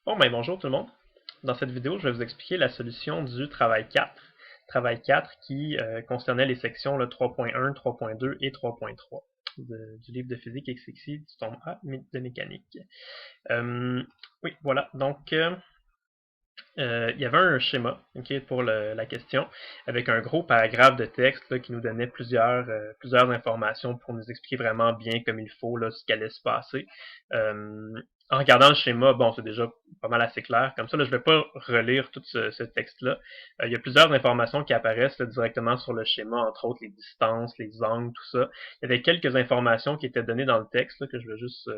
Bon, ben bonjour tout le monde. Dans cette vidéo, je vais vous expliquer la solution du travail 4. Travail 4 qui concernait les sections 3.1, 3.2 et 3.3 du livre de physique XXI du tome A de mécanique. Oui, voilà. Donc, il y avait un schéma pour la question avec un gros paragraphe de texte là, qui nous donnait plusieurs informations pour nous expliquer vraiment bien comme il faut là, ce qui allait se passer. En regardant le schéma, bon, c'est déjà pas mal assez clair. Comme ça, là, je ne vais pas relire tout ce texte-là. Il y a plusieurs informations qui apparaissent là, directement sur le schéma, entre autres les distances, les angles, tout ça. Il y avait quelques informations qui étaient données dans le texte là, que je vais juste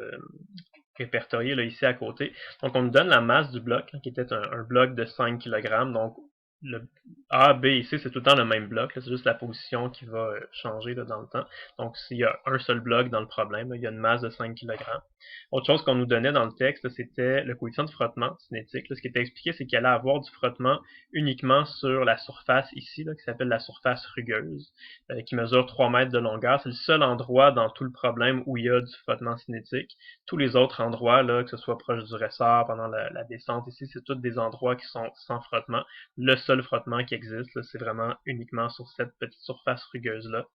répertorié là, ici à côté. Donc, on nous donne la masse du bloc, qui était un bloc de 5 kg. Donc, le A, B et C, c'est tout le temps le même bloc. C'est juste la position qui va changer là, dans le temps. Donc, s'il y a un seul bloc dans le problème, là, il y a une masse de 5 kg. Autre chose qu'on nous donnait dans le texte, c'était le coefficient de frottement cinétique. Là, ce qui était expliqué, c'est qu'il allait avoir du frottement uniquement sur la surface ici, là, qui s'appelle la surface rugueuse, qui mesure 3 mètres de longueur. C'est le seul endroit dans tout le problème où il y a du frottement cinétique. Tous les autres endroits, là, que ce soit proche du ressort, pendant la descente ici, c'est tous des endroits qui sont sans frottement. Le seul frottement qui existe, c'est vraiment uniquement sur cette petite surface rugueuse-là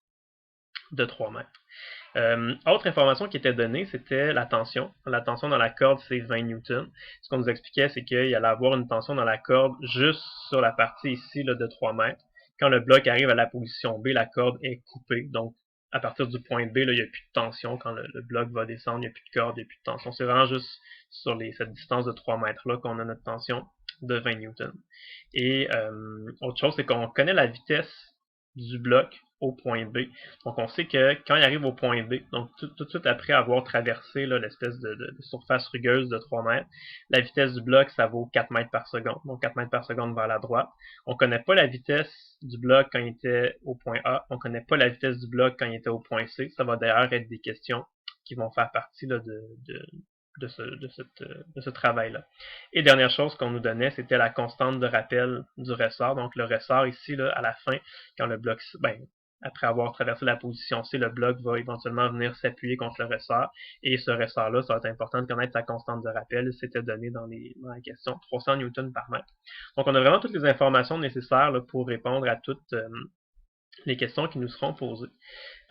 de 3 mètres. Autre information qui était donnée, c'était la tension. La tension dans la corde, c'est 20 newtons. Ce qu'on nous expliquait, c'est qu'il allait avoir une tension dans la corde juste sur la partie ici là, de 3 mètres. Quand le bloc arrive à la position B, la corde est coupée. Donc, à partir du point B, là, il n'y a plus de tension. Quand le bloc va descendre, il n'y a plus de corde, il n'y a plus de tension. C'est vraiment juste sur cette distance de 3 mètres-là qu'on a notre tension de 20 newtons. Et autre chose, c'est qu'on connaît la vitesse du bloc au point B. Donc, on sait que quand il arrive au point B, donc tout de suite après avoir traversé l'espèce de surface rugueuse de 3 mètres, la vitesse du bloc, ça vaut 4 mètres par seconde. Donc, 4 mètres par seconde vers la droite. On ne connaît pas la vitesse du bloc quand il était au point A. On ne connaît pas la vitesse du bloc quand il était au point C. Ça va d'ailleurs être des questions qui vont faire partie là, de ce travail-là. Et dernière chose qu'on nous donnait, c'était la constante de rappel du ressort. Donc le ressort ici, là, à la fin, quand le bloc, après avoir traversé la position C, le bloc va éventuellement venir s'appuyer contre le ressort. Et ce ressort-là, ça va être important de connaître sa constante de rappel. C'était donné dans la question, 300 newtons par mètre. Donc on a vraiment toutes les informations nécessaires là, pour répondre à toutes les questions qui nous seront posées.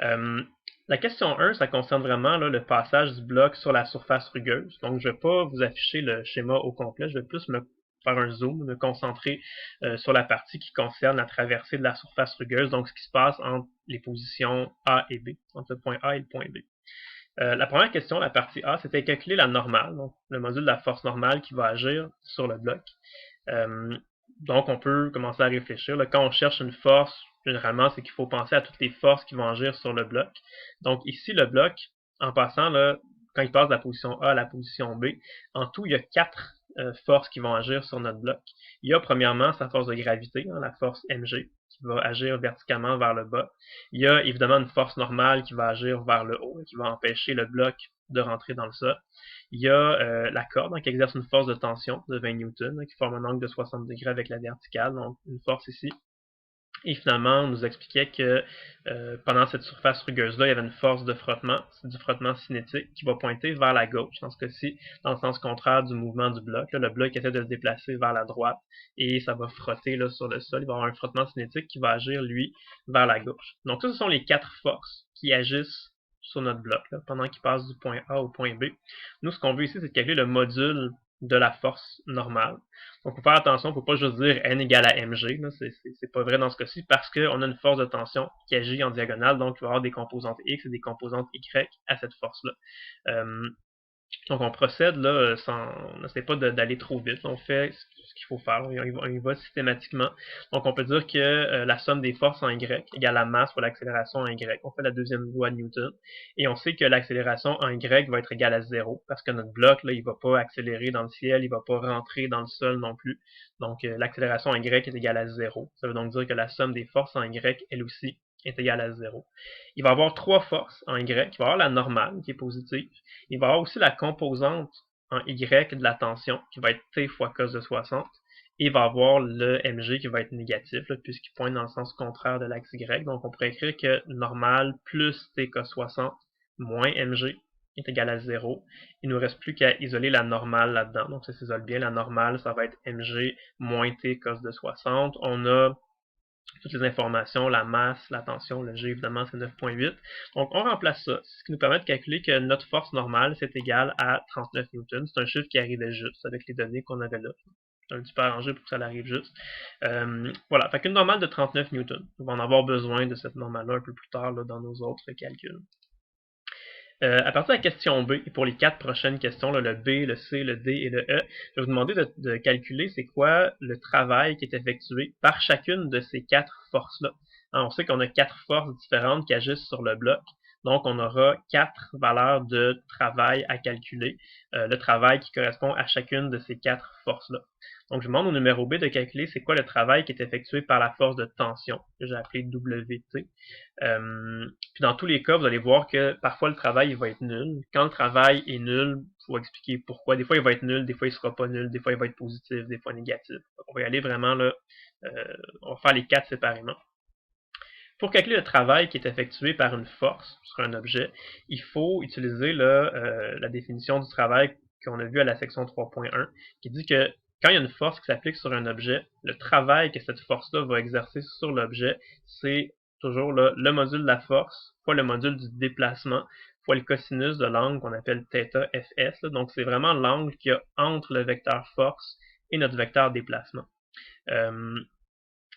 Euh, la question 1, ça concerne vraiment là, le passage du bloc sur la surface rugueuse. Donc, je ne vais pas vous afficher le schéma au complet, je vais plus me faire un zoom, me concentrer sur la partie qui concerne la traversée de la surface rugueuse, donc ce qui se passe entre les positions A et B, entre le point A et le point B. La première question, la partie A, c'était calculer la normale, donc le module de la force normale qui va agir sur le bloc. Euh, donc, on peut commencer à réfléchir. Là, quand on cherche une force, généralement, c'est qu'il faut penser à toutes les forces qui vont agir sur le bloc. Donc, ici, le bloc, en passant, là, quand il passe de la position A à la position B, en tout, il y a 4 forces qui vont agir sur notre bloc. Il y a premièrement sa force de gravité, hein, la force mg, qui va agir verticalement vers le bas. Il y a évidemment une force normale qui va agir vers le haut, qui va empêcher le bloc de rentrer dans le sol. Il y a la corde qui exerce une force de tension de 20 newtons qui forme un angle de 60 degrés avec la verticale, donc une force ici. Et finalement, on nous expliquait que pendant cette surface rugueuse-là, il y avait une force de frottement, c'est du frottement cinétique qui va pointer vers la gauche, dans ce cas-ci, dans le sens contraire du mouvement du bloc. Là, le bloc essaie de se déplacer vers la droite et ça va frotter là, sur le sol. Il va y avoir un frottement cinétique qui va agir, lui, vers la gauche. Donc, ça, ce sont les 4 forces qui agissent sur notre bloc là, pendant qu'il passe du point A au point B. Nous, ce qu'on veut ici, c'est de calculer le module de la force normale. Donc, il faut faire attention, il ne faut pas juste dire N égale à mg, c'est pas vrai dans ce cas-ci, parce qu'on a une force de tension qui agit en diagonale, donc il va y avoir des composantes X et des composantes Y à cette force-là. Donc on procède là, on n'essaie pas d'aller trop vite, on fait ce qu'il faut faire, on y va systématiquement. Donc on peut dire que la somme des forces en Y égale la masse fois l'accélération en Y. On fait la deuxième loi de Newton, et on sait que l'accélération en Y va être égale à 0, parce que notre bloc, là, il va pas accélérer dans le ciel, il va pas rentrer dans le sol non plus. Donc l'accélération en Y est égale à 0. Ça veut donc dire que la somme des forces en Y, elle aussi, est égale à 0. Il va y avoir 3 forces en Y. Il va y avoir la normale, qui est positive. Il va y avoir aussi la composante en Y de la tension, qui va être T fois cos de 60. Et il va y avoir le mg qui va être négatif, puisqu'il pointe dans le sens contraire de l'axe Y. Donc on pourrait écrire que normal plus T cos 60 moins mg est égal à 0. Il ne nous reste plus qu'à isoler la normale là-dedans. Donc ça s'isole bien. La normale, ça va être mg moins t cos de 60. On a toutes les informations, la masse, la tension, le G évidemment c'est 9.8. Donc on remplace ça, ce qui nous permet de calculer que notre force normale c'est égal à 39 newtons. C'est un chiffre qui arrivait juste avec les données qu'on avait là. C'est un petit peu arrangé pour que ça arrive juste. Voilà, fait qu'une normale de 39 newtons. On va en avoir besoin de cette normale-là un peu plus tard là, dans nos autres calculs. À partir de la question B, et pour les 4 prochaines questions, là, le B, le C, le D et le E, je vais vous demander de calculer c'est quoi le travail qui est effectué par chacune de ces 4 forces-là. Hein, on sait qu'on a 4 forces différentes qui agissent sur le bloc, donc on aura 4 valeurs de travail à calculer, le travail qui correspond à chacune de ces 4 forces-là. Donc je demande au numéro B de calculer c'est quoi le travail qui est effectué par la force de tension, que j'ai appelé WT. Puis dans tous les cas, vous allez voir que parfois le travail il va être nul. Quand le travail est nul, il faut expliquer pourquoi. Des fois il va être nul, des fois il sera pas nul, des fois il va être positif, des fois négatif. Donc, on va y aller vraiment là, on va faire les 4 séparément. Pour calculer le travail qui est effectué par une force sur un objet, il faut utiliser là, la définition du travail qu'on a vu à la section 3.1, qui dit que quand il y a une force qui s'applique sur un objet, le travail que cette force-là va exercer sur l'objet, c'est toujours là, le module de la force fois le module du déplacement fois le cosinus de l'angle qu'on appelle θ fs. Là. Donc c'est vraiment l'angle qu'il y a entre le vecteur force et notre vecteur déplacement.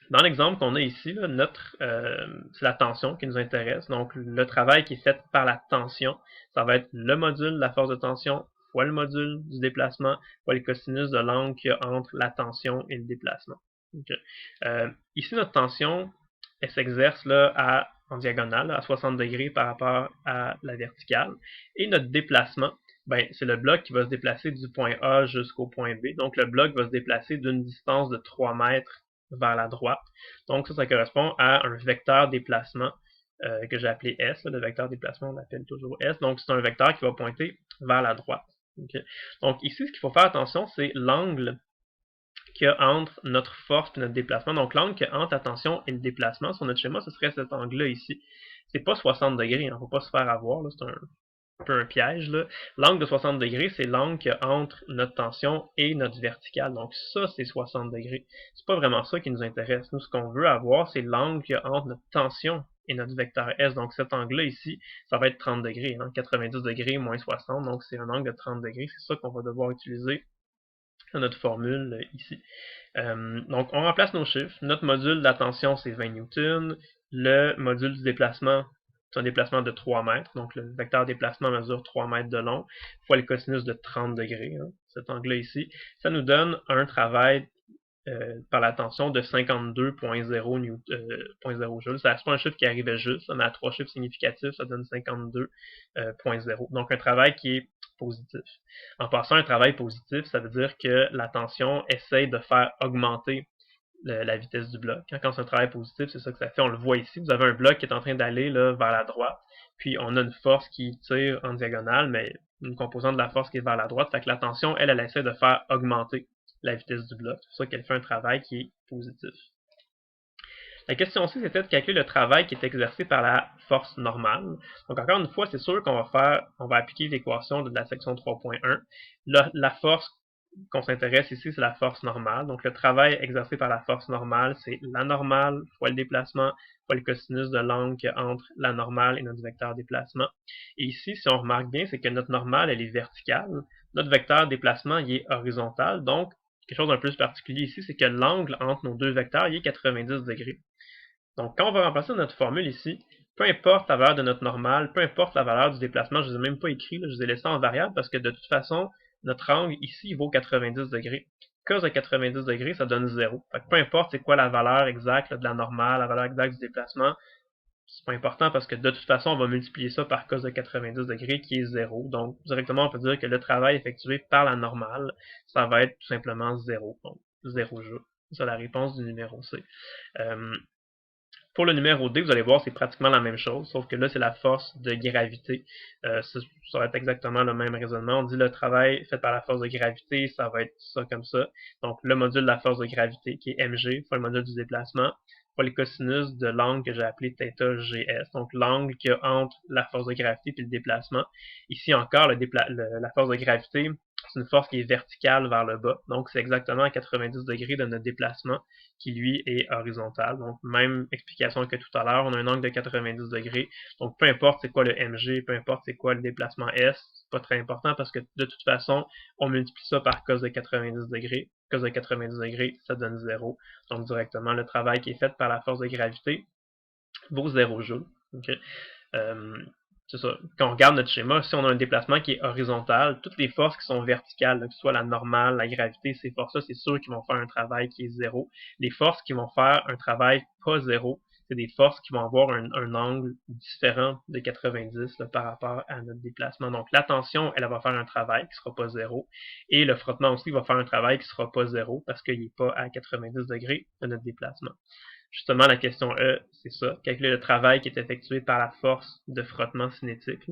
Dans l'exemple qu'on a ici, là, c'est la tension qui nous intéresse. Donc, le travail qui est fait par la tension, ça va être le module de la force de tension fois le module du déplacement fois le cosinus de l'angle qu'il y a entre la tension et le déplacement. Okay. Ici, notre tension, elle s'exerce là, en diagonale, à 60 degrés par rapport à la verticale. Et notre déplacement, ben, c'est le bloc qui va se déplacer du point A jusqu'au point B. Donc, le bloc va se déplacer d'une distance de 3 mètres vers la droite. Donc ça correspond à un vecteur déplacement que j'ai appelé S. Là, le vecteur déplacement, on l'appelle toujours S. Donc c'est un vecteur qui va pointer vers la droite. Okay. Donc ici, ce qu'il faut faire attention, c'est l'angle qu'il y a entre notre force et notre déplacement. Donc l'angle qu'il y a entre la tension et le déplacement sur notre schéma, ce serait cet angle-là ici. C'est pas 60 degrés, il ne faut pas se faire avoir, c'est un peu un piège. L'angle de 60 degrés, c'est l'angle qu'il y a entre notre tension et notre verticale. Donc ça, c'est 60 degrés. C'est pas vraiment ça qui nous intéresse. Nous, ce qu'on veut avoir, c'est l'angle qu'il y a entre notre tension et notre vecteur S. Donc cet angle-là ici, ça va être 30 degrés. Hein, 90 degrés moins 60, donc c'est un angle de 30 degrés. C'est ça qu'on va devoir utiliser dans notre formule ici. Donc on remplace nos chiffres. Notre module de la tension, c'est 20 newtons. Le module du déplacement, c'est un déplacement de 3 mètres, donc le vecteur déplacement mesure 3 mètres de long, fois le cosinus de 30 degrés, hein, cet angle-là ici. Ça nous donne un travail par la tension de 52.0 joules. C'est pas un chiffre qui arrivait juste, mais à 3 chiffres significatifs, ça donne 52.0. Donc un travail qui est positif. En passant un travail positif, ça veut dire que la tension essaye de faire augmenter la vitesse du bloc. Quand c'est un travail positif, c'est ça que ça fait. On le voit ici. Vous avez un bloc qui est en train d'aller vers la droite. Puis on a une force qui tire en diagonale, mais une composante de la force qui est vers la droite. Fait que la tension, elle essaie de faire augmenter la vitesse du bloc. C'est pour ça qu'elle fait un travail qui est positif. La question aussi, c'était de calculer le travail qui est exercé par la force normale. Donc encore une fois, c'est sûr qu'on va appliquer l'équation de la section 3.1. La force qu'on s'intéresse ici, c'est la force normale. Donc, le travail exercé par la force normale, c'est la normale fois le déplacement fois le cosinus de l'angle qu'il y a entre la normale et notre vecteur déplacement. Et ici, si on remarque bien, c'est que notre normale, elle est verticale. Notre vecteur déplacement, il est horizontal. Donc, quelque chose d'un peu particulier ici, c'est que l'angle entre nos deux vecteurs, il est 90 degrés. Donc, quand on va remplacer notre formule ici, peu importe la valeur de notre normale, peu importe la valeur du déplacement, je ne les ai même pas écrits, je les ai laissés en variable parce que de toute façon, notre angle ici il vaut 90 degrés. Cos de 90 degrés, ça donne 0. Fait que peu importe c'est quoi la valeur exacte là, de la normale, la valeur exacte du déplacement, c'est pas important parce que de toute façon, on va multiplier ça par cos de 90 degrés qui est 0. Donc, directement, on peut dire que le travail effectué par la normale, ça va être tout simplement 0. Donc, 0 joule. C'est la réponse du numéro C. Pour le numéro D, vous allez voir, c'est pratiquement la même chose, sauf que là, c'est la force de gravité. Ça va être exactement le même raisonnement. On dit le travail fait par la force de gravité, ça va être ça comme ça. Donc, le module de la force de gravité, qui est mg, fois le module du déplacement, fois le cosinus de l'angle que j'ai appelé θ GS, donc l'angle qu'il y a entre la force de gravité et le déplacement. Ici encore, la force de gravité, c'est une force qui est verticale vers le bas, donc c'est exactement à 90 degrés de notre déplacement qui lui est horizontal. Donc même explication que tout à l'heure, on a un angle de 90 degrés, donc peu importe c'est quoi le mg, peu importe c'est quoi le déplacement s, c'est pas très important parce que de toute façon, on multiplie ça par cos de 90 degrés. Cos de 90 degrés, ça donne 0. Donc directement, le travail qui est fait par la force de gravité vaut 0 joules. Okay? C'est ça. Quand on regarde notre schéma, si on a un déplacement qui est horizontal, toutes les forces qui sont verticales, que ce soit la normale, la gravité, ces forces-là, c'est sûr qu'ils vont faire un travail qui est 0. Les forces qui vont faire un travail pas 0, c'est des forces qui vont avoir un angle différent de 90 là, par rapport à notre déplacement. Donc la tension, elle va faire un travail qui sera pas 0, et le frottement aussi va faire un travail qui sera pas 0 parce qu'il n'est pas à 90 degrés de notre déplacement. Justement, la question E, c'est ça. Calculer le travail qui est effectué par la force de frottement cinétique.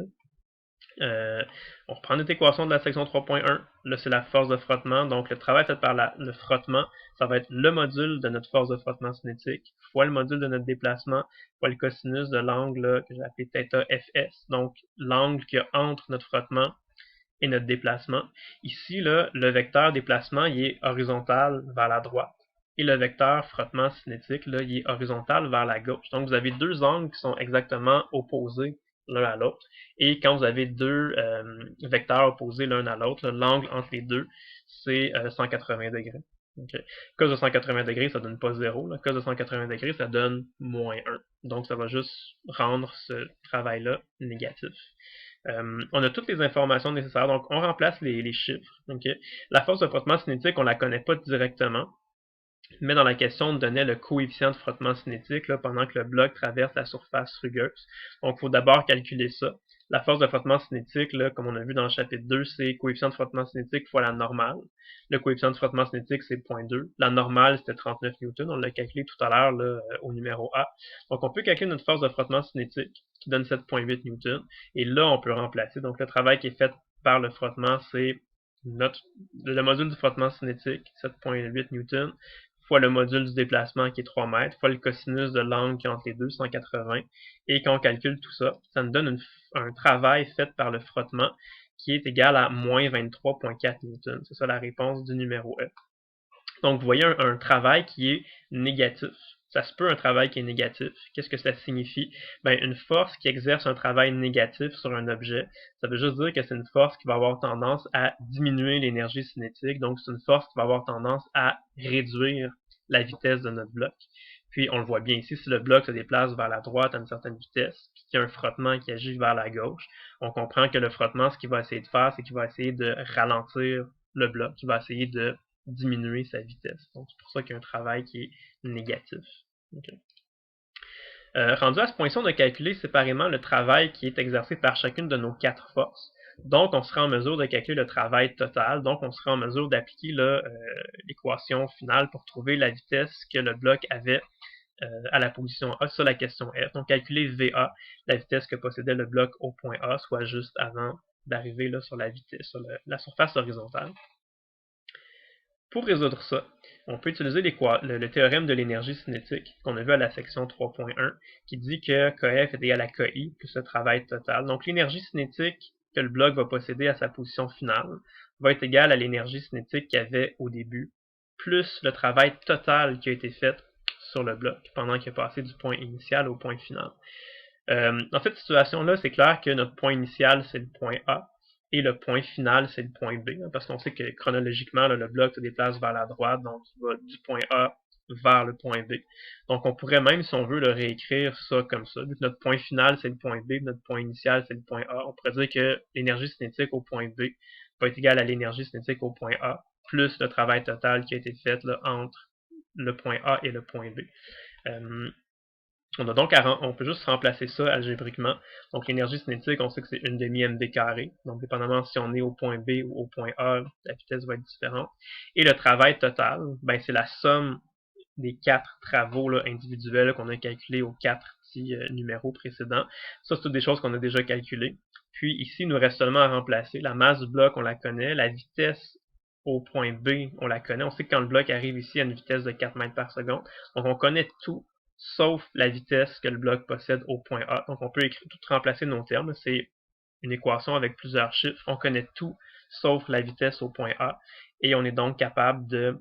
On reprend notre équation de la section 3.1. Là, c'est la force de frottement. Donc, le travail fait par le frottement, ça va être le module de notre force de frottement cinétique fois le module de notre déplacement fois le cosinus de l'angle que j'ai appelé θ Fs. Donc, l'angle qu'il y a entre notre frottement et notre déplacement. Ici, là, le vecteur déplacement, il est horizontal vers la droite. Et le vecteur frottement cinétique, là, il est horizontal vers la gauche. Donc, vous avez deux angles qui sont exactement opposés l'un à l'autre. Et quand vous avez deux vecteurs opposés l'un à l'autre, l'angle entre les deux, c'est 180 degrés. Okay. Cos de 180 degrés, ça donne pas 0. Là. Cos de 180 degrés, ça donne moins 1. Donc, ça va juste rendre ce travail-là négatif. On a toutes les informations nécessaires, donc on remplace les chiffres. Okay? La force de frottement cinétique, on ne la connaît pas directement, mais dans la question, on donnait le coefficient de frottement cinétique là, pendant que le bloc traverse la surface rugueuse. Donc, il faut d'abord calculer ça. La force de frottement cinétique, là, comme on a vu dans le chapitre 2, c'est coefficient de frottement cinétique fois la normale. Le coefficient de frottement cinétique, c'est 0.2. La normale, c'était 39 newtons. On l'a calculé tout à l'heure au numéro A. Donc, on peut calculer notre force de frottement cinétique qui donne 7.8 newtons. Et là, on peut remplacer. Donc, le travail qui est fait par le frottement, c'est le module du frottement cinétique, 7.8 newtons, fois le module du déplacement qui est 3 mètres, fois le cosinus de l'angle qui est entre les deux, 180. Et quand on calcule tout ça, ça nous donne un travail fait par le frottement qui est égal à moins 23.4 newtons. C'est ça la réponse du numéro E. Donc, vous voyez un travail qui est négatif. Ça se peut un travail qui est négatif. Qu'est-ce que ça signifie? Ben, une force qui exerce un travail négatif sur un objet, ça veut juste dire que c'est une force qui va avoir tendance à diminuer l'énergie cinétique. Donc, c'est une force qui va avoir tendance à réduire la vitesse de notre bloc. Puis, on le voit bien ici, si le bloc se déplace vers la droite à une certaine vitesse, puis qu'il y a un frottement qui agit vers la gauche, on comprend que le frottement, ce qu'il va essayer de faire, c'est qu'il va essayer de ralentir le bloc, il va essayer de diminuer sa vitesse. Donc, c'est pour ça qu'il y a un travail qui est négatif. Okay. Rendu à ce point-ci, on a calculé séparément le travail qui est exercé par chacune de nos quatre forces. Donc, on sera en mesure de calculer le travail total. Donc, on sera en mesure d'appliquer l'équation finale pour trouver la vitesse que le bloc avait à la position A sur la question F. Donc, calculer VA, la vitesse que possédait le bloc au point A, soit juste avant d'arriver sur la vitesse, sur la surface horizontale. Pour résoudre ça, on peut utiliser le théorème de l'énergie cinétique qu'on a vu à la section 3.1 qui dit que KF est égal à KI plus le travail total. Donc l'énergie cinétique que le bloc va posséder à sa position finale va être égale à l'énergie cinétique qu'il y avait au début plus le travail total qui a été fait sur le bloc pendant qu'il est passé du point initial au point final. Dans cette situation-là, c'est clair que notre point initial, c'est le point A, et le point final, c'est le point B, parce qu'on sait que chronologiquement, là, le bloc se déplace vers la droite, donc il va du point A vers le point B. Donc on pourrait même, si on veut, le réécrire ça comme ça. Vu que notre point final, c'est le point B, notre point initial, c'est le point A, on pourrait dire que l'énergie cinétique au point B va être égale à l'énergie cinétique au point A, plus le travail total qui a été fait là, entre le point A et le point B. On peut juste remplacer ça algébriquement. Donc l'énergie cinétique, on sait que c'est 1/2 mv carré. Donc dépendamment si on est au point B ou au point A, la vitesse va être différente. Et le travail total, ben, c'est la somme des quatre travaux là, individuels qu'on a calculés aux quatre petits numéros précédents. Ça, c'est toutes des choses qu'on a déjà calculées. Puis ici, il nous reste seulement à remplacer. La masse du bloc, on la connaît. La vitesse au point B, on la connaît. On sait que quand le bloc arrive ici à une vitesse de 4 mètres par seconde. Donc on connaît tout sauf la vitesse que le bloc possède au point A. Donc on peut tout remplacer nos termes. C'est une équation avec plusieurs chiffres. On connaît tout sauf la vitesse au point A. Et on est donc capable de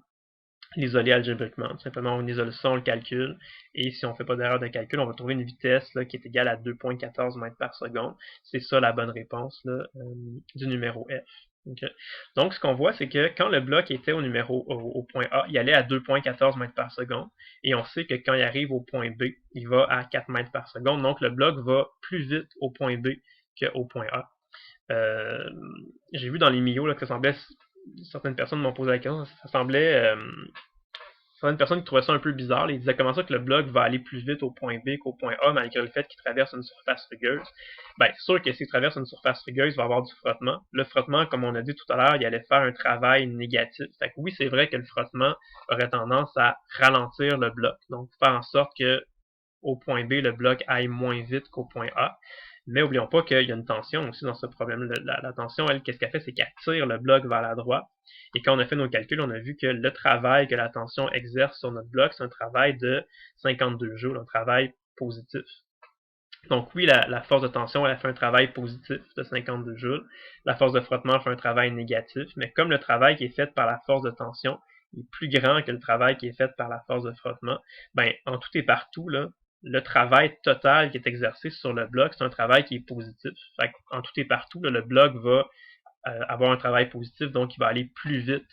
l'isoler algébriquement. Tout simplement, on isole ça, on le calcule, et si on ne fait pas d'erreur de calcul, on va trouver une vitesse là, qui est égale à 2,14 mètres par seconde. C'est ça la bonne réponse là, du numéro F. Okay. Donc, ce qu'on voit, c'est que quand le bloc était au point A, il allait à 2,14 mètres par seconde, et on sait que quand il arrive au point B, il va à 4 mètres par seconde. Donc, le bloc va plus vite au point B qu'au point A. J'ai vu dans les milieux là, que ça semblait, certaines personnes m'ont posé la question, ça semblait certaines personnes qui trouvaient ça un peu bizarre. Là, ils disaient comment ça que le bloc va aller plus vite au point B qu'au point A malgré le fait qu'il traverse une surface rugueuse. Ben, c'est sûr que s'il traverse une surface rugueuse, il va y avoir du frottement. Le frottement, comme on a dit tout à l'heure, il allait faire un travail négatif. Fait que oui, c'est vrai que le frottement aurait tendance à ralentir le bloc. Donc, faire en sorte que au point B, le bloc aille moins vite qu'au point A. Mais n'oublions pas qu'il y a une tension aussi dans ce problème. La tension, elle, qu'est-ce qu'elle fait? C'est qu'elle tire le bloc vers la droite. Et quand on a fait nos calculs, on a vu que le travail que la tension exerce sur notre bloc, c'est un travail de 52 joules, un travail positif. Donc oui, la force de tension, elle a fait un travail positif de 52 joules. La force de frottement fait un travail négatif. Mais comme le travail qui est fait par la force de tension est plus grand que le travail qui est fait par la force de frottement, ben, en tout et partout, là, le travail total qui est exercé sur le bloc, c'est un travail qui est positif. Fait en tout et partout, là, le bloc va avoir un travail positif, donc il va aller plus vite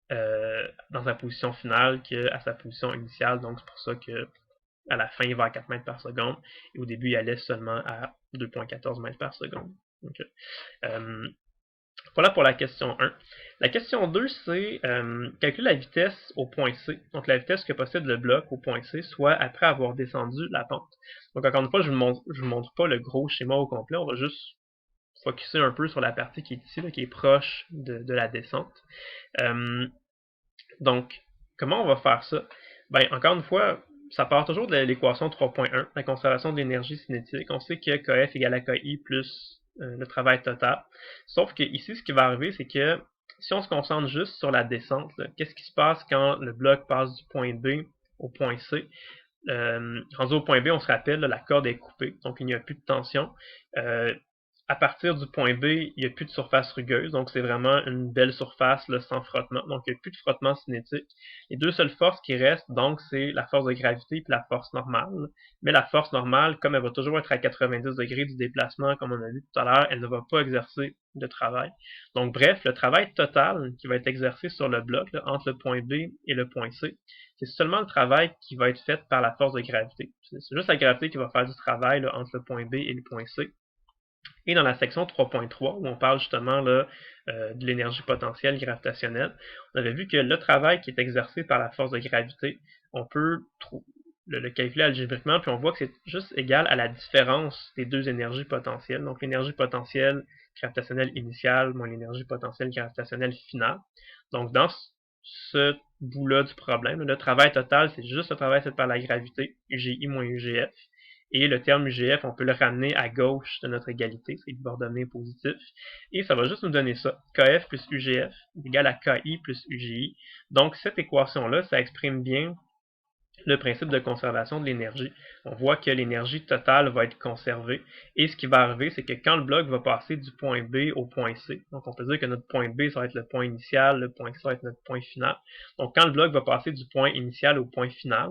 dans sa position finale qu'à sa position initiale. Donc c'est pour ça que à la fin, il va à 4 mètres par seconde, et au début, il allait seulement à 2,14 mètres par seconde. Okay. Voilà pour la question 1. La question 2, c'est calculer la vitesse au point C, donc la vitesse que possède le bloc au point C, soit après avoir descendu la pente. Donc encore une fois, je ne vous montre pas le gros schéma au complet, on va juste focuser un peu sur la partie qui est ici, là, qui est proche de la descente. Donc, comment on va faire ça? Ben, encore une fois, ça part toujours de l'équation 3.1, la conservation de l'énergie cinétique. On sait que KF égale à KI plus le travail total. Sauf que ici, ce qui va arriver, c'est que si on se concentre juste sur la descente, qu'est-ce qui se passe quand le bloc passe du point B au point C? Rendu au point B, on se rappelle, là, la corde est coupée, donc il n'y a plus de tension. À partir du point B, il n'y a plus de surface rugueuse, donc c'est vraiment une belle surface là, sans frottement. Donc il n'y a plus de frottement cinétique. Les deux seules forces qui restent, donc, c'est la force de gravité et la force normale. Mais la force normale, comme elle va toujours être à 90 degrés du déplacement, comme on a vu tout à l'heure, elle ne va pas exercer de travail. Donc bref, le travail total qui va être exercé sur le bloc, là, entre le point B et le point C, c'est seulement le travail qui va être fait par la force de gravité. C'est juste la gravité qui va faire du travail là, entre le point B et le point C. Et dans la section 3.3, où on parle justement là, de l'énergie potentielle gravitationnelle, on avait vu que le travail qui est exercé par la force de gravité, on peut le calculer algébriquement, puis on voit que c'est juste égal à la différence des deux énergies potentielles. Donc l'énergie potentielle gravitationnelle initiale moins l'énergie potentielle gravitationnelle finale. Donc dans ce bout-là du problème, le travail total, c'est juste le travail fait par la gravité, UGI moins UGF. Et le terme UGF, on peut le ramener à gauche de notre égalité, c'est le coordonnées positif. Et ça va juste nous donner ça. KF plus UGF est égal à KI plus UGI. Donc cette équation-là, ça exprime bien le principe de conservation de l'énergie. On voit que l'énergie totale va être conservée. Et ce qui va arriver, c'est que quand le bloc va passer du point B au point C, donc on peut dire que notre point B, ça va être le point initial, le point C, ça va être notre point final. Donc quand le bloc va passer du point initial au point final,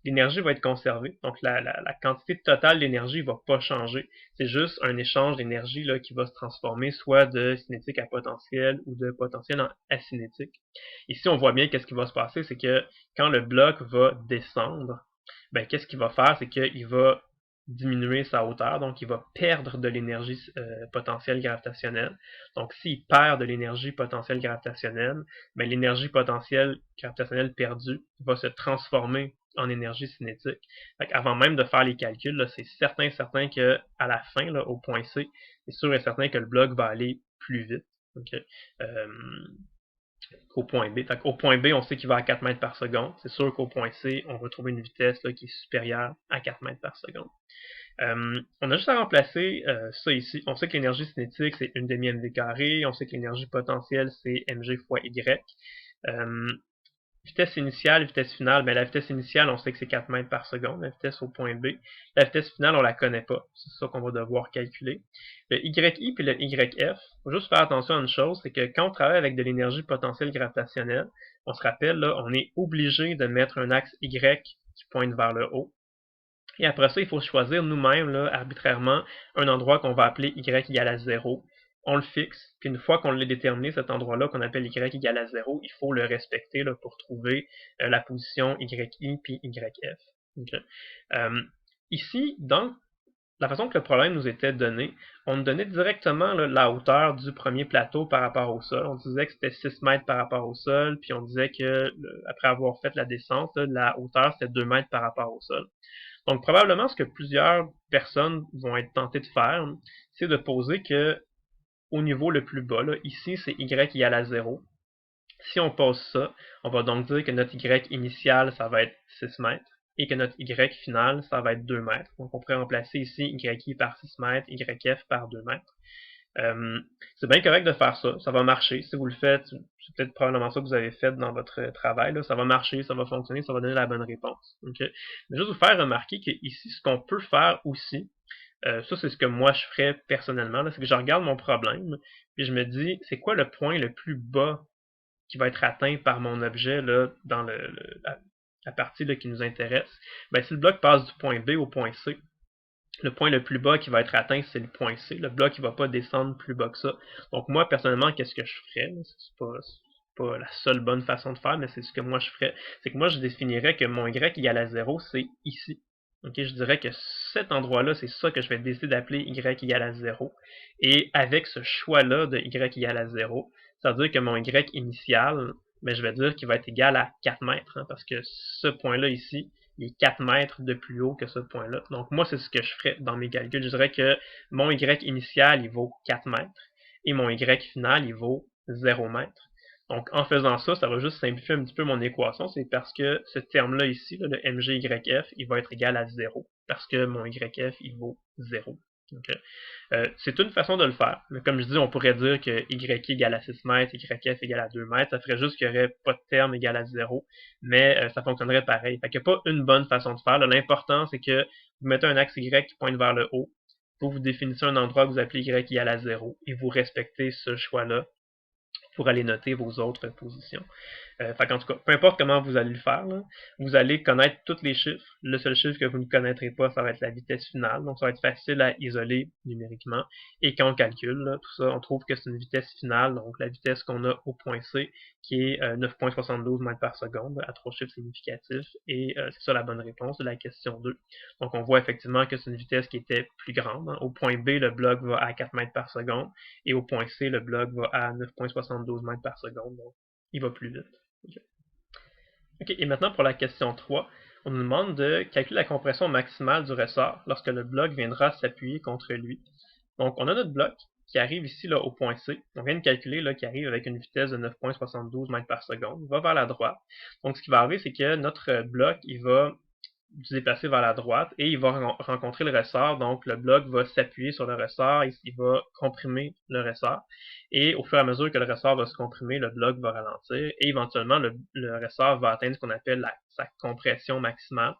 l'énergie va être conservée. Donc la quantité totale d'énergie ne va pas changer. C'est juste un échange d'énergie là, qui va se transformer soit de cinétique à potentiel ou de potentiel en acinétique. Ici, on voit bien qu'est-ce qui va se passer, c'est que quand le bloc va descendre, ben, qu'est-ce qu'il va faire, c'est qu'il va diminuer sa hauteur, donc il va perdre de l'énergie potentielle gravitationnelle. Donc s'il perd de l'énergie potentielle gravitationnelle, ben, l'énergie potentielle gravitationnelle perdue va se transformer en énergie cinétique. Avant même de faire les calculs, c'est certain qu'à la fin, là, au point C, c'est sûr et certain que le bloc va aller plus vite. Okay? Qu'au point B. Au point B, on sait qu'il va à 4 mètres par seconde. C'est sûr qu'au point C, on va trouver une vitesse là, qui est supérieure à 4 mètres par seconde. On a juste à remplacer ça ici. On sait que l'énergie cinétique, c'est 1 demi mv carré. On sait que l'énergie potentielle, c'est mg fois y. vitesse initiale, vitesse finale, mais la vitesse initiale, on sait que c'est 4 mètres par seconde, la vitesse au point B. La vitesse finale, on la connaît pas. C'est ça qu'on va devoir calculer. Le YI puis le YF, faut juste faire attention à une chose, c'est que quand on travaille avec de l'énergie potentielle gravitationnelle, on se rappelle, là, on est obligé de mettre un axe Y qui pointe vers le haut. Et après ça, il faut choisir nous-mêmes, là, arbitrairement, un endroit qu'on va appeler Y égale à 0. On le fixe, puis une fois qu'on l'a déterminé, cet endroit-là qu'on appelle Y égale à 0, il faut le respecter là, pour trouver la position YI puis YF. Okay. Ici, dans la façon que le problème nous était donné, on nous donnait directement là, la hauteur du premier plateau par rapport au sol. On disait que c'était 6 mètres par rapport au sol, puis on disait que après avoir fait la descente, là, la hauteur c'était 2 mètres par rapport au sol. Donc, probablement, ce que plusieurs personnes vont être tentées de faire, c'est de poser que au niveau le plus bas, là, ici, c'est y égale à 0. Si on pose ça, on va donc dire que notre y initial, ça va être 6 mètres, et que notre y final, ça va être 2 mètres. Donc, on pourrait remplacer ici yi par 6 mètres, yf par 2 mètres. C'est bien correct de faire ça, ça va marcher. Si vous le faites, c'est peut-être probablement ça que vous avez fait dans votre travail, là. Ça va marcher, ça va fonctionner, ça va donner la bonne réponse. Okay? Mais juste vous faire remarquer qu'ici, ce qu'on peut faire aussi, ça c'est ce que moi je ferais personnellement, c'est que je regarde mon problème, puis je me dis, c'est quoi le point le plus bas qui va être atteint par mon objet là, dans la partie là, qui nous intéresse? Ben, si le bloc passe du point B au point C, le point le plus bas qui va être atteint, c'est le point C. Le bloc, il va pas descendre plus bas que ça. Donc, moi, personnellement, qu'est-ce que je ferais? C'est pas la seule bonne façon de faire, mais c'est ce que moi je ferais. C'est que moi, je définirais que mon Y égale à 0, c'est ici. Ok, je dirais que cet endroit-là, c'est ça que je vais décider d'appeler Y égale à 0. Et avec ce choix-là de Y égale à 0, ça veut dire que mon Y initial, je vais dire qu'il va être égal à 4 mètres, hein, parce que ce point-là ici, il est 4 mètres de plus haut que ce point-là. Donc moi, c'est ce que je ferais dans mes calculs. Je dirais que mon Y initial, il vaut 4 mètres, et mon Y final, il vaut 0 mètre. Donc en faisant ça, ça va juste simplifier un petit peu mon équation. C'est parce que ce terme-là ici, là, le MGYF, il va être égal à 0, parce que mon YF, il vaut 0. Okay. C'est une façon de le faire. Mais comme je dis, on pourrait dire que YI égale à 6 mètres, YF égale à 2 mètres. Ça ferait juste qu'il n'y aurait pas de terme égal à 0. Mais ça fonctionnerait pareil. Fait qu'il n'y a pas une bonne façon de faire. L'important, c'est que vous mettez un axe Y qui pointe vers le haut. Vous définissez un endroit que vous appelez Y égale à 0. Et vous respectez ce choix-là pour aller noter vos autres positions. Fait qu'en tout cas, peu importe comment vous allez le faire, là, vous allez connaître tous les chiffres. Le seul chiffre que vous ne connaîtrez pas, ça va être la vitesse finale. Donc, ça va être facile à isoler numériquement. Et quand on calcule, là, tout ça, on trouve que c'est une vitesse finale, donc la vitesse qu'on a au point C, qui est 9,72 mètres par seconde, à 3 chiffres significatifs. Et c'est ça la bonne réponse de la question 2. Donc, on voit effectivement que c'est une vitesse qui était plus grande. Hein. Au point B, le bloc va à 4 mètres par seconde. Et au point C, le bloc va à 9,72 mètres par seconde. Donc, il va plus vite. Okay, et maintenant pour la question 3, on nous demande de calculer la compression maximale du ressort lorsque le bloc viendra s'appuyer contre lui. Donc on a notre bloc qui arrive ici là, au point C. On vient de calculer là, qui arrive avec une vitesse de 9,72 mètres par seconde. Il va vers la droite. Donc ce qui va arriver, c'est que notre bloc, il va se déplacer vers la droite et il va rencontrer le ressort. Donc le bloc va s'appuyer sur le ressort et il va comprimer le ressort. Et au fur et à mesure que le ressort va se comprimer, le bloc va ralentir et éventuellement le ressort va atteindre ce qu'on appelle sa compression maximale.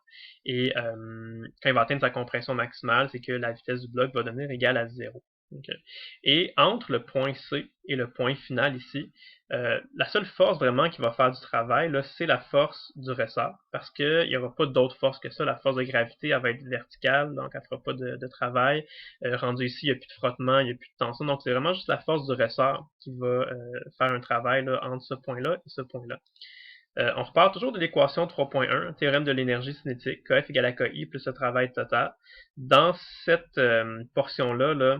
Et quand il va atteindre sa compression maximale, c'est que la vitesse du bloc va devenir égale à 0. Okay. Et entre le point C et le point final ici, la seule force vraiment qui va faire du travail, c'est la force du ressort, parce qu'il n'y aura pas d'autre force que ça. La force de gravité, elle va être verticale, donc elle ne fera pas de travail. Rendu ici, il n'y a plus de frottement, il n'y a plus de tension, donc c'est vraiment juste la force du ressort qui va faire un travail là, entre ce point-là et ce point-là. On repart toujours de l'équation 3.1, théorème de l'énergie cinétique, KF égale à KI plus le travail total. Dans cette portion-là,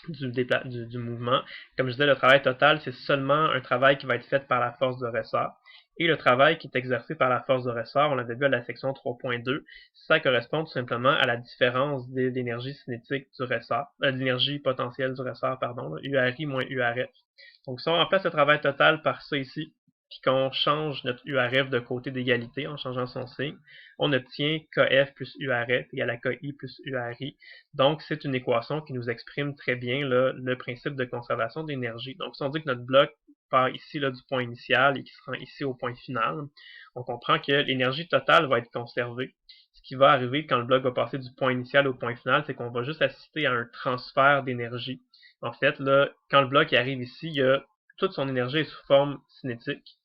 du mouvement. Comme je disais, le travail total, c'est seulement un travail qui va être fait par la force de ressort. Et le travail qui est exercé par la force de ressort, on l'avait vu à la section 3.2, ça correspond tout simplement à la différence de l'énergie cinétique du ressort, l'énergie potentielle du ressort, pardon, URI moins URF. Donc si on remplace le travail total par ça ici, puis qu'on change notre URF de côté d'égalité en changeant son signe, on obtient KF plus URF égale à KI plus URI. Donc, c'est une équation qui nous exprime très bien là, le principe de conservation d'énergie. Donc, si on dit que notre bloc part ici là, du point initial et qui se rend ici au point final. On comprend que l'énergie totale va être conservée. Ce qui va arriver quand le bloc va passer du point initial au point final, c'est qu'on va juste assister à un transfert d'énergie. En fait, là, quand le bloc arrive ici, il y a toute son énergie est sous forme cinétique.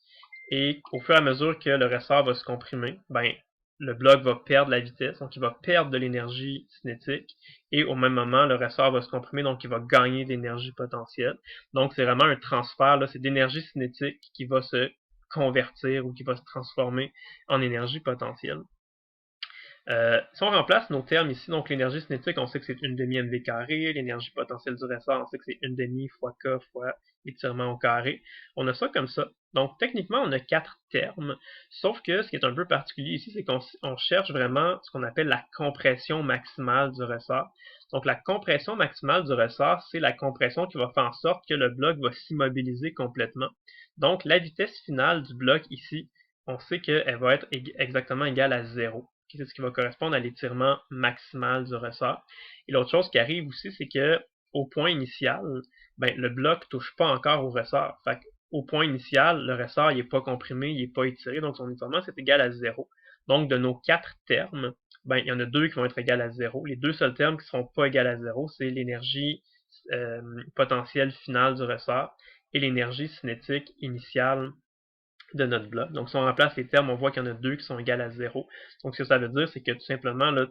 Et au fur et à mesure que le ressort va se comprimer, ben, le bloc va perdre la vitesse, donc il va perdre de l'énergie cinétique, et au même moment, le ressort va se comprimer, donc il va gagner de l'énergie potentielle. Donc c'est vraiment un transfert, c'est d'énergie cinétique qui va se convertir ou qui va se transformer en énergie potentielle. Si on remplace nos termes ici, donc l'énergie cinétique, on sait que c'est 1 demi mv carré, l'énergie potentielle du ressort, on sait que c'est 1 demi fois k fois étirement au carré. On a ça comme ça. Donc techniquement, on a 4 termes, sauf que ce qui est un peu particulier ici, c'est qu'on cherche vraiment ce qu'on appelle la compression maximale du ressort. Donc la compression maximale du ressort, c'est la compression qui va faire en sorte que le bloc va s'immobiliser complètement. Donc la vitesse finale du bloc ici, on sait qu'elle va être exactement égale à 0. C'est ce qui va correspondre à l'étirement maximal du ressort. Et l'autre chose qui arrive aussi, c'est que au point initial, ben, le bloc ne touche pas encore au ressort. Fait au point initial, le ressort n'est pas comprimé, il n'est pas étiré, donc son étirement c'est égal à 0. Donc de nos 4 termes, ben, il y en a 2 qui vont être égales à 0. Les 2 seuls termes qui ne seront pas égales à 0, c'est l'énergie potentielle finale du ressort et l'énergie cinétique initiale de notre bloc. Donc si on remplace les termes, on voit qu'il y en a 2 qui sont égales à 0. Donc ce que ça veut dire, c'est que tout simplement, là,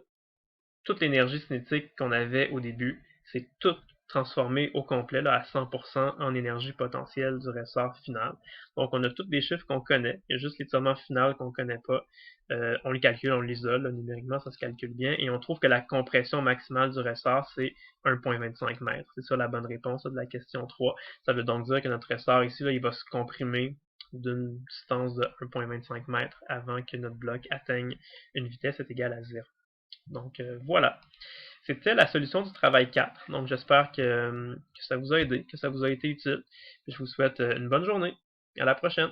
toute l'énergie cinétique qu'on avait au début, c'est tout transformé au complet là, à 100% en énergie potentielle du ressort final. Donc on a tous des chiffres qu'on connaît, il y a juste l'étirement final qu'on ne connaît pas. On le calcule, on l'isole, numériquement ça se calcule bien, et on trouve que la compression maximale du ressort c'est 1,25 m. C'est ça la bonne réponse de la question 3. Ça veut donc dire que notre ressort ici, là, il va se comprimer d'une distance de 1,25 m avant que notre bloc atteigne une vitesse égale à 0. Donc voilà, c'était la solution du travail 4. Donc j'espère que ça vous a aidé, que ça vous a été utile. Puis je vous souhaite une bonne journée. À la prochaine.